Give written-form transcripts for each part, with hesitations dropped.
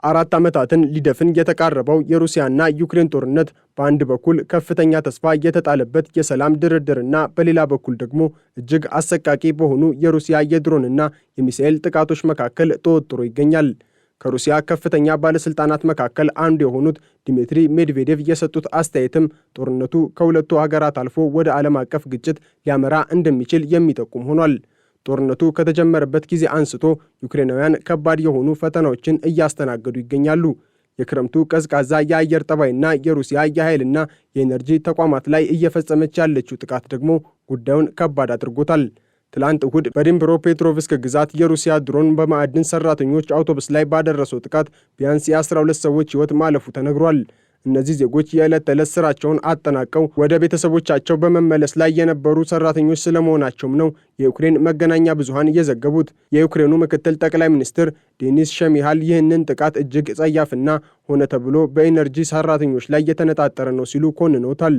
4 ዓመታትን ሊደፍን የተቃረበው የሩሲያና ዩክሬን ጦርነት በአንድ በኩል ከፍተኛ ተስፋ የተጣለበት የሰላም ድርድርና በሌላ በኩል ደግሞ እጅግ አሰቃቂ በሆኑ የሩሲያ የድሮንና የሚሳኤል ጥቃቶች መካከል ተወጥሮ ይገኛል። ከሩሲያ ከፍተኛ ባለስልጣናት መካከል አንዱ የሆኑት ዲሚትሪ ሜድቬዴቭ የሰጡት አስተያየትም ጦርነቱ ከሁለቱ ሀገራት አልፎ ወደ ዓለም አቀፍ ግጭት ሊያመራ እንደሚችል የሚጠቁም ሆኗል። ጦርነቱ ከተጀመረበት ጊዜ አንስቶ ዩክሬናውያን ከባድ የሆኑ ፈተናዎችን እያስተናገዱ ይገኛሉ። የክረምቱ ቀዝቃዛ የአየር ጠባይና የሩሲያ የኃይልና የኤነርጂ ተቋማት ላይ እየፈጸመች ያለችው ጥቃት ደግሞ ጉዳዩን ከባድ አድርጎታል። ትላንት እሁድ በዲምፕሮፔትሮቭስክ ግዛት የሩሲያ ድሮን በማዕድን ሰራተኞች አውቶቡስ ላይ ባደረሰው ጥቃት ቢያንስ የ12 ሰዎች ሕይወት ማለፉ ተነግሯል። እነዚህ ዜጎች የዕለት ተዕለት ስራቸውን አጠናቀው ወደ ቤተሰቦቻቸው በመመለስ ላይ የነበሩ ሰራተኞች ስለመሆናቸውም ነው የዩክሬን መገናኛ ብዙሃን የዘገቡት። የዩክሬኑ ምክትል ጠቅላይ ሚኒስትር ዴኒስ ሸሚሃል ይህንን ጥቃት እጅግ ጸያፍና ሆነ ተብሎ በኢነርጂ ሰራተኞች ላይ የተነጣጠረ ነው ሲሉ ኮንነውታል።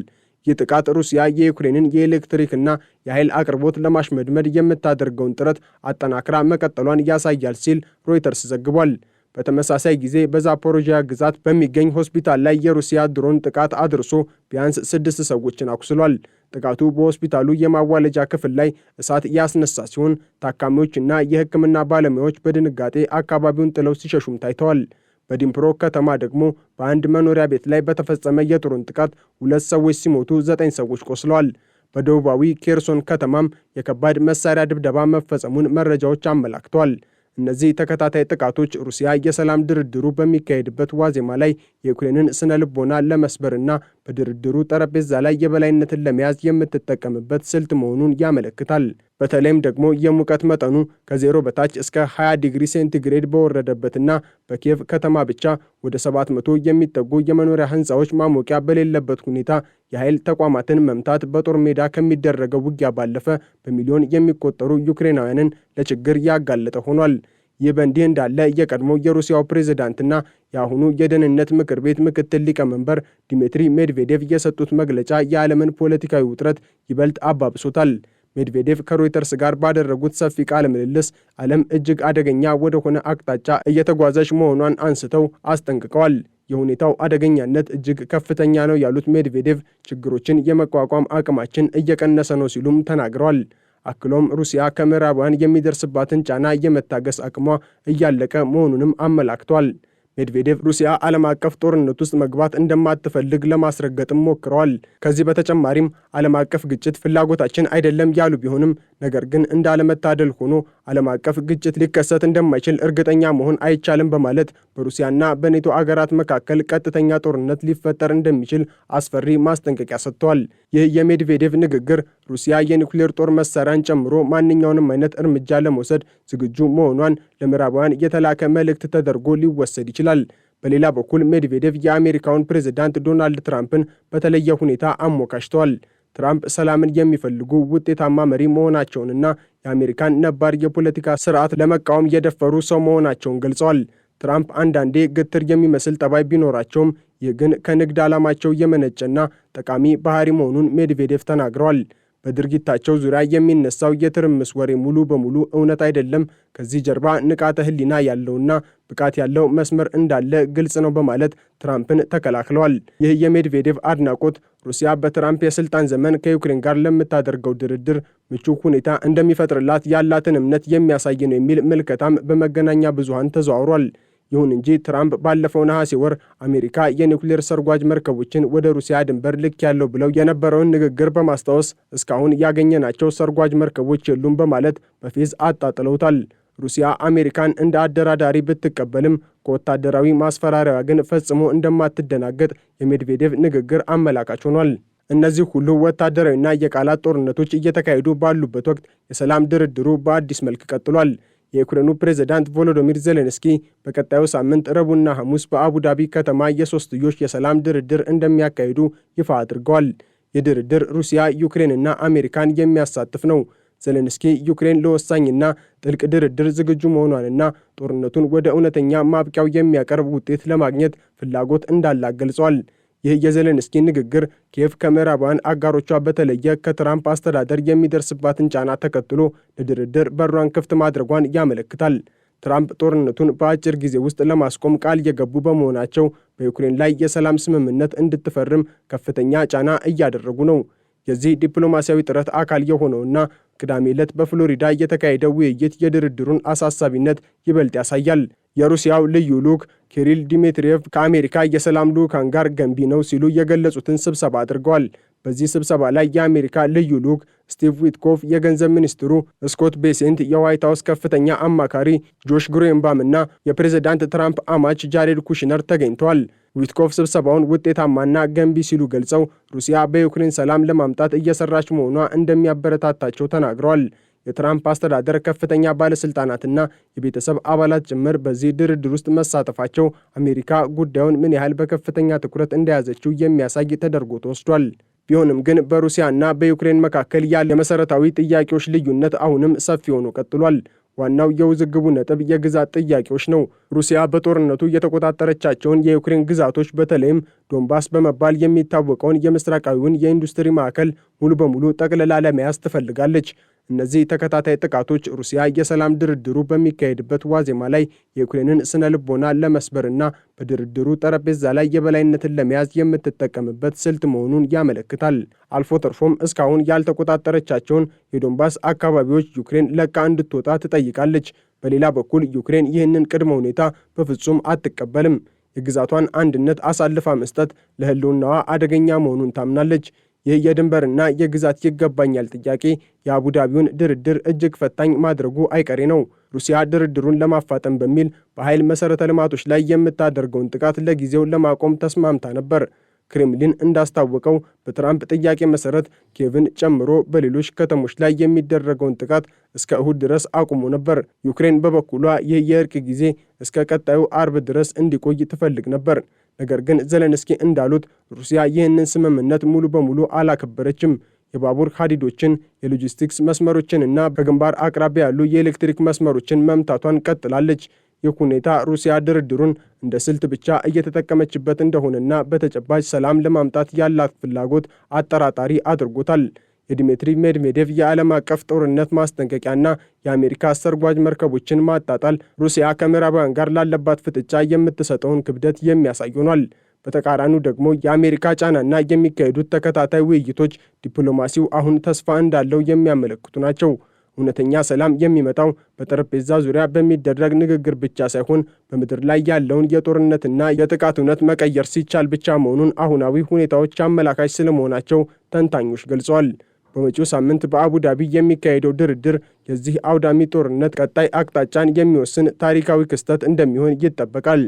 ይህ ጥቃት ሩሲያ የዩክሬንን የኤሌክትሪክና የኃይል አቅርቦት ለማሽመድመድ የምታደርገውን ጥረት አጠናክራ መቀጠሏን ያሳያል ሲል ሮይተርስ ዘግቧል። በተመሳሳይ ጊዜ በዛፖሮዥያ ግዛት በሚገኝ ሆስፒታል ላይ የሩሲያ ድሮን ጥቃት አድርሶ ቢያንስ 6 ሰዎችን አቁስሏል። ጥቃቱ በሆስፒታሉ የማዋለጃ ክፍል ላይ እሳት ያስነሳ ሲሆን ታካሚዎችና የሕክምና ባለሙያዎች በድንጋጤ አካባቢውን ጥለው ሲሸሹም ታይተዋል። በዲምፕሮ ከተማ ደግሞ በአንድ መኖሪያ ቤት ላይ በተፈጸመ የድሮን ጥቃት 2 ሰዎች ሲሞቱ 9 ሰዎች ቆስለዋል። በደቡባዊ ኬርሶን ከተማም የከባድ መሳሪያ ድብደባ መፈጸሙን መረጃዎች አመላክተዋል። እነዚህ ተከታታይ ጥቃቶች ሩሲያ የሰላም ድርድሩ በሚካሄድበት ዋዜማ ላይ የዩክሬንን ስነ ልቦና ለመስበርና በድርድሩ ጠረጴዛ ላይ የበላይነትን ለመያዝ የምትጠቀምበት ስልት መሆኑን ያመለክታል። በተለይም ደግሞ የሙቀት መጠኑ ከ0 በታች እስከ 20 ዲግሪ ሴንቲግሬድ በወረደበትና በኪየቭ ከተማ ብቻ ወደ 700 የሚጠጉ የመኖሪያ ሕንፃዎች ማሞቂያ በሌለበት ሁኔታ የኃይል ተቋማትን መምታት በጦር ሜዳ ከሚደረገው ውጊያ ባለፈ በሚሊዮን የሚቆጠሩ ዩክሬናውያንን ለችግር ያጋለጠ ሆኗል። ይህ በእንዲህ እንዳለ የቀድሞው የሩሲያው ፕሬዝዳንትና የአሁኑ የደህንነት ምክር ቤት ምክትል ሊቀመንበር ዲሚትሪ ሜድቬዴቭ የሰጡት መግለጫ የዓለምን ፖለቲካዊ ውጥረት ይበልጥ አባብሶታል። ሜድቬዴቭ ከሮይተርስ ጋር ባደረጉት ሰፊ ቃለ ምልልስ ዓለም እጅግ አደገኛ ወደሆነ አቅጣጫ እየተጓዘች መሆኗን አንስተው አስጠንቅቀዋል። የሁኔታው አደገኛነት እጅግ ከፍተኛ ነው ያሉት ሜድቬዴቭ ችግሮችን የመቋቋም አቅማችን እየቀነሰ ነው ሲሉም ተናግረዋል። አክሎም ሩሲያ ከምዕራባውያን የሚደርስባትን ጫና የመታገስ አቅሟ እያለቀ መሆኑንም አመላክቷል። ሜድቬዴቭ ሩሲያ ዓለም አቀፍ ጦርነት ውስጥ መግባት እንደማትፈልግ ለማስረገጥም ሞክረዋል። ከዚህ በተጨማሪም ዓለም አቀፍ ግጭት ፍላጎታችን አይደለም ያሉ ቢሆንም ነገር ግን እንዳለመታደል ሆኖ ዓለም አቀፍ ግጭት ሊከሰት እንደማይችል እርግጠኛ መሆን አይቻልም በማለት በሩሲያና በኔቶ አገራት መካከል ቀጥተኛ ጦርነት ሊፈጠር እንደሚችል አስፈሪ ማስጠንቀቂያ ሰጥተዋል። ይህ የሜድቬዴቭ ንግግር ሩሲያ የኒውክሌር ጦር መሳሪያን ጨምሮ ማንኛውንም አይነት እርምጃ ለመውሰድ ዝግጁ መሆኗን ለምዕራባውያን የተላከ መልእክት ተደርጎ ሊወሰድ ይችላል። በሌላ በኩል ሜድቬዴቭ የአሜሪካውን ፕሬዝዳንት ዶናልድ ትራምፕን በተለየ ሁኔታ አሞካሽተዋል። ትራምፕ ሰላምን የሚፈልጉ ውጤታማ መሪ መሆናቸውንና የአሜሪካን ነባር የፖለቲካ ስርዓት ለመቃወም የደፈሩ ሰው መሆናቸውን ገልጸዋል። ትራምፕ አንዳንዴ ግትር የሚመስል ጠባይ ቢኖራቸውም ይህ ግን ከንግድ ዓላማቸው የመነጨና ጠቃሚ ባህሪ መሆኑን ሜድቬዴቭ ተናግረዋል። በድርጊታቸው ዙሪያ የሚነሳው የትርምስ ወሬ ሙሉ በሙሉ እውነት አይደለም፣ ከዚህ ጀርባ ንቃተ ሕሊና ያለውና ብቃት ያለው መስመር እንዳለ ግልጽ ነው በማለት ትራምፕን ተከላክለዋል። ይህ የሜድቬዴቭ አድናቆት ሩሲያ በትራምፕ የስልጣን ዘመን ከዩክሬን ጋር ለምታደርገው ድርድር ምቹ ሁኔታ እንደሚፈጥርላት ያላትን እምነት የሚያሳይ ነው የሚል ምልከታም በመገናኛ ብዙሃን ተዘዋውሯል። ይሁን እንጂ ትራምፕ ባለፈው ነሐሴ ወር አሜሪካ የኒውክሌር ሰርጓጅ መርከቦችን ወደ ሩሲያ ድንበር ልክ ያለው ብለው የነበረውን ንግግር በማስታወስ እስካሁን ያገኘናቸው ሰርጓጅ መርከቦች የሉም በማለት በፌዝ አጣጥለውታል። ሩሲያ አሜሪካን እንደ አደራዳሪ ብትቀበልም ከወታደራዊ ማስፈራሪያ ግን ፈጽሞ እንደማትደናገጥ የሜድቬዴቭ ንግግር አመላካች ሆኗል። እነዚህ ሁሉ ወታደራዊና የቃላት ጦርነቶች እየተካሄዱ ባሉበት ወቅት የሰላም ድርድሩ በአዲስ መልክ ቀጥሏል። የዩክሬኑ ፕሬዝዳንት ቮሎዶሚር ዜሌንስኪ በቀጣዩ ሳምንት ረቡዕና ሐሙስ በአቡዳቢ ከተማ የሶስትዮሽ የሰላም ድርድር እንደሚያካሂዱ ይፋ አድርገዋል። ይህ ድርድር ሩሲያ፣ ዩክሬንና አሜሪካን የሚያሳትፍ ነው። ዜሌንስኪ ዩክሬን ለወሳኝና ጥልቅ ድርድር ዝግጁ መሆኗንና ጦርነቱን ወደ እውነተኛ ማብቂያው የሚያቀርብ ውጤት ለማግኘት ፍላጎት እንዳላት ገልጸዋል። ይህ የዜሌንስኪ ንግግር ኪየቭ ከምዕራባውያን አጋሮቿ በተለየ ከትራምፕ አስተዳደር የሚደርስባትን ጫና ተከትሎ ለድርድር በሯን ክፍት ማድረጓን ያመለክታል። ትራምፕ ጦርነቱን በአጭር ጊዜ ውስጥ ለማስቆም ቃል የገቡ በመሆናቸው በዩክሬን ላይ የሰላም ስምምነት እንድትፈርም ከፍተኛ ጫና እያደረጉ ነው። የዚህ ዲፕሎማሲያዊ ጥረት አካል የሆነውና ቅዳሜ ዕለት በፍሎሪዳ የተካሄደው ውይይት የድርድሩን አሳሳቢነት ይበልጥ ያሳያል። የሩሲያው ልዩ ልዑክ ኪሪል ዲሚትሪየቭ ከአሜሪካ የሰላም ልዑካን ጋር ገንቢ ነው ሲሉ የገለጹትን ስብሰባ አድርገዋል። በዚህ ስብሰባ ላይ የአሜሪካ ልዩ ልዑክ ስቲቭ ዊትኮፍ፣ የገንዘብ ሚኒስትሩ ስኮት ቤሴንት፣ የዋይት ሀውስ ከፍተኛ አማካሪ ጆሽ ግሪንባም እና የፕሬዝዳንት ትራምፕ አማች ጃሬድ ኩሽነር ተገኝተዋል። ዊትኮፍ ስብሰባውን ውጤታማና ገንቢ ሲሉ ገልጸው ሩሲያ በዩክሬን ሰላም ለማምጣት እየሰራች መሆኗ እንደሚያበረታታቸው ተናግረዋል። የትራምፕ አስተዳደር ከፍተኛ ባለስልጣናትና የቤተሰብ አባላት ጭምር በዚህ ድርድር ውስጥ መሳተፋቸው አሜሪካ ጉዳዩን ምን ያህል በከፍተኛ ትኩረት እንደያዘችው የሚያሳይ ተደርጎ ተወስዷል። ቢሆንም ግን በሩሲያና በዩክሬን መካከል ያለ የመሰረታዊ ጥያቄዎች ልዩነት አሁንም ሰፊ ሆኖ ቀጥሏል። ዋናው የውዝግቡ ነጥብ የግዛት ጥያቄዎች ነው። ሩሲያ በጦርነቱ የተቆጣጠረቻቸውን የዩክሬን ግዛቶች በተለይም ዶንባስ በመባል የሚታወቀውን የምስራቃዊውን የኢንዱስትሪ ማዕከል ሙሉ በሙሉ ጠቅልላ ለመያዝ ትፈልጋለች። እነዚህ ተከታታይ ጥቃቶች ሩሲያ የሰላም ድርድሩ በሚካሄድበት ዋዜማ ላይ የዩክሬንን ስነ ልቦና ለመስበርና በድርድሩ ጠረጴዛ ላይ የበላይነትን ለመያዝ የምትጠቀምበት ስልት መሆኑን ያመለክታል። አልፎ ተርፎም እስካሁን ያልተቆጣጠረቻቸውን የዶንባስ አካባቢዎች ዩክሬን ለቃ እንድትወጣ ትጠይቃለች። በሌላ በኩል ዩክሬን ይህንን ቅድመ ሁኔታ በፍጹም አትቀበልም። የግዛቷን አንድነት አሳልፋ መስጠት ለሕልውናዋ አደገኛ መሆኑን ታምናለች። ይህ የድንበርና የግዛት ይገባኛል ጥያቄ የአቡዳቢውን ድርድር እጅግ ፈታኝ ማድረጉ አይቀሬ ነው። ሩሲያ ድርድሩን ለማፋጠን በሚል በኃይል መሠረተ ልማቶች ላይ የምታደርገውን ጥቃት ለጊዜው ለማቆም ተስማምታ ነበር። ክሬምሊን እንዳስታወቀው በትራምፕ ጥያቄ መሠረት ኪየቭን ጨምሮ በሌሎች ከተሞች ላይ የሚደረገውን ጥቃት እስከ እሁድ ድረስ አቁሞ ነበር። ዩክሬን በበኩሏ ይህ የእርቅ ጊዜ እስከ ቀጣዩ አርብ ድረስ እንዲቆይ ትፈልግ ነበር። ነገር ግን ዘለንስኪ እንዳሉት ሩሲያ ይህንን ስምምነት ሙሉ በሙሉ አላከበረችም። የባቡር ሀዲዶችን፣ የሎጂስቲክስ መስመሮችንና በግንባር አቅራቢያ ያሉ የኤሌክትሪክ መስመሮችን መምታቷን ቀጥላለች። ይህ ሁኔታ ሩሲያ ድርድሩን እንደ ስልት ብቻ እየተጠቀመችበት እንደሆነና በተጨባጭ ሰላም ለማምጣት ያላት ፍላጎት አጠራጣሪ አድርጎታል። የዲሚትሪ ሜድቬዴቭ የዓለም አቀፍ ጦርነት ማስጠንቀቂያና የአሜሪካ ሰርጓጅ መርከቦችን ማጣጣል ሩሲያ ከምዕራባውያን ጋር ላለባት ፍጥጫ የምትሰጠውን ክብደት የሚያሳይ ሆኗል። በተቃራኒው ደግሞ የአሜሪካ ጫናና የሚካሄዱት ተከታታይ ውይይቶች ዲፕሎማሲው አሁን ተስፋ እንዳለው የሚያመለክቱ ናቸው። እውነተኛ ሰላም የሚመጣው በጠረጴዛ ዙሪያ በሚደረግ ንግግር ብቻ ሳይሆን በምድር ላይ ያለውን የጦርነትና የጥቃት እውነት መቀየር ሲቻል ብቻ መሆኑን አሁናዊ ሁኔታዎች አመላካች ስለመሆናቸው ተንታኞች ገልጸዋል። በመጪው ሳምንት በአቡዳቢ የሚካሄደው ድርድር የዚህ አውዳሚ ጦርነት ቀጣይ አቅጣጫን የሚወስን ታሪካዊ ክስተት እንደሚሆን ይጠበቃል።